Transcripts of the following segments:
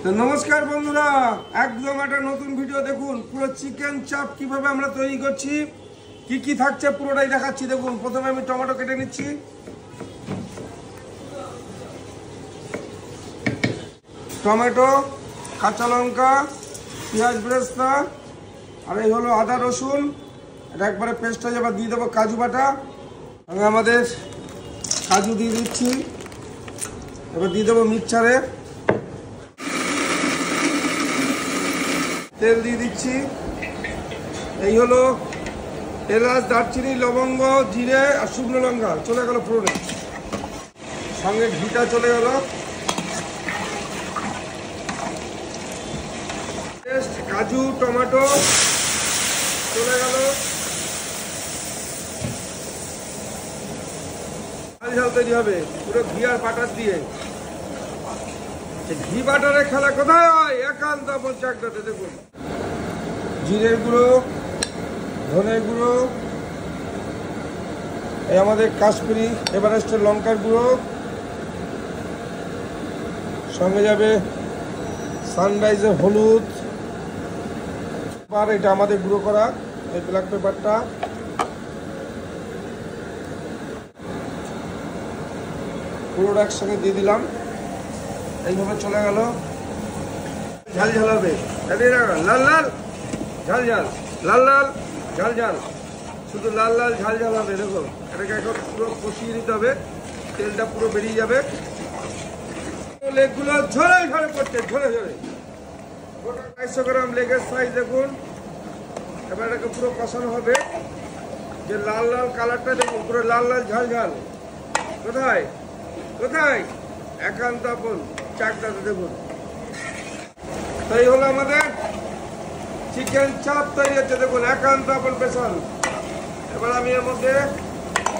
তো নমস্কার বন্ধুরা, একদম একটা নতুন ভিডিও দেখুন। পুরো চিকেন চাপ কিভাবে আমরা তৈরি করছি, কি কি থাকছে পুরোটাই দেখাচ্ছি। দেখুন, প্রথমে আমি টমেটো কেটে নিচ্ছি, টমেটো, কাঁচা লঙ্কা, পেঁয়াজ বেরেস্তা, আর এই হলো আদা রসুন, এটা একবারে পেস্ট হয়ে যাবে। দিয়ে দেবো কাজু বাটা, আমি আমাদের কাজু দিয়ে দিচ্ছি। এবার দিয়ে দেবো মিক্সচারে, তেল দিয়ে দিচ্ছি। এই হলো এলাচ, দারচিনি, লবঙ্গ, জিরে আর শুকনো লঙ্কা চলে গেল পুরোটা, সঙ্গে ঘিটা চলে গেল, কাজু টমেটো চলে গেল, ঝাল ঝাল তৈরি হবে পুরো ঘি আর বাটার দিয়ে। ঘি বাটারে খেলা কোথায় হয়? একান্ত পঞ্চায়েতে। দেখুন, জিরের গুঁড়ো, ধনের গুঁড়ো, এই আমাদের কাশ্মীরি এভারেস্টের লঙ্কার গুঁড়ো, সঙ্গে যাবে সানরাইজের হলুদ, আর এটা আমাদের গুঁড়ো করা এই ব্ল্যাক পেপারটা, পুরোটা একসঙ্গে দিয়ে দিলাম। এইভাবে চলে গেল, ঝাল ঝাল হবে, লাল লাল ঝাল ঝাল, লাল লাল ঝাল ঝাল, শুধু লাল লাল ঝাল ঝাল হবে। দেখো, এটাকে এখন পুরো কষিয়ে নিতে হবে, তেলটা পুরো বেরিয়ে যাবে। লেগগুলো ঝরে ঝরে পড়ছে, ঝরে ঝরে। 250 গ্রাম লেগের সাইজ দেখুন। এবার এটাকে পুরো কষানো হবে, যে লাল লাল কালারটা দেখুন, পুরো লাল লাল ঝাল ঝাল। কোথায় কোথায়? একান্ত আপন চাকটাতে দেখুন। তাই হলো আমাদের চিকেন চাপ তৈরি হচ্ছে। দেখুন, একান্ত আপন স্পেশাল। এবার আমি এর মধ্যে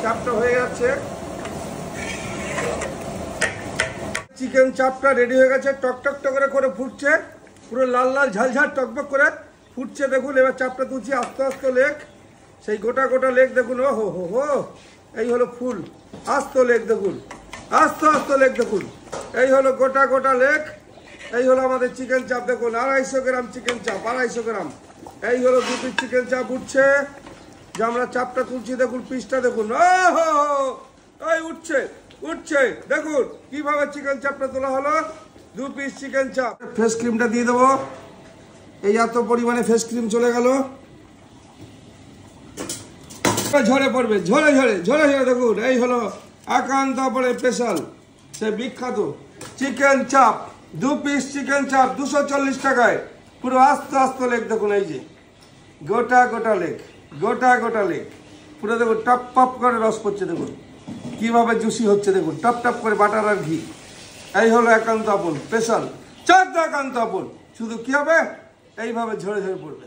চাপটা হয়ে যাচ্ছে, চিকেন চাপটা রেডি হয়ে গেছে। টক টক করে করে ফুটছে, পুরো লাল লাল ঝাল ঝাল টকবক করে ফুটছে। দেখুন, এবার চাপটা তুলছি, আস্তে আস্তে লেগ, সেই গোটা গোটা লেগ দেখুন। ও হো হো হো, এই হলো ফুল আস্ত লেগ। দেখুন, আস্তে আস্তে লেগ দেখুন, এই হলো গোটা গোটা লেগ। এই হলো আমাদের চিকেন চাপ। দেখুন, 250 গ্রাম চিকেন চাপ, 250 গ্রাম। এই হলো 2 পিস চিকেন চাপ উঠছে, যে আমরা চাপটা তুলছি। দেখুন পিসটা দেখুন, ও হো হো, এই উঠছে উঠছে। দেখুন কিভাবে চিকেন চাপটা তোলা হলো, 2 পিস চিকেন চাপ। ফেস ক্রিমটা দিয়ে দেবো, এই এত পরিমাণে ফেস ক্রিম চলে গেল, ঝরে পড়বে, ঝরে ঝরে ঝরে ঝরে। দেখুন, এই হলো একান্ত পরে স্পেশাল সে বিখ্যাত চিকেন চাপ। 2 পিস চিকেন চাপ 240 টাকায়, পুরো আস্তে আস্তে লেগ। দেখুন, এই যে গোটা গোটা লেগ, গোটা গোটা লেগ পুরো। দেখুন টপ টপ করে রস পড়ছে, দেখুন কিভাবে জুসি হচ্ছে। দেখুন টপ টপ করে বাটার আর ঘি। এই হলো একান্ত আপন স্পেশাল চাপ, একান্ত আপন। শুধু কি হবে, এইভাবে ঝরে ঝরে পড়বে।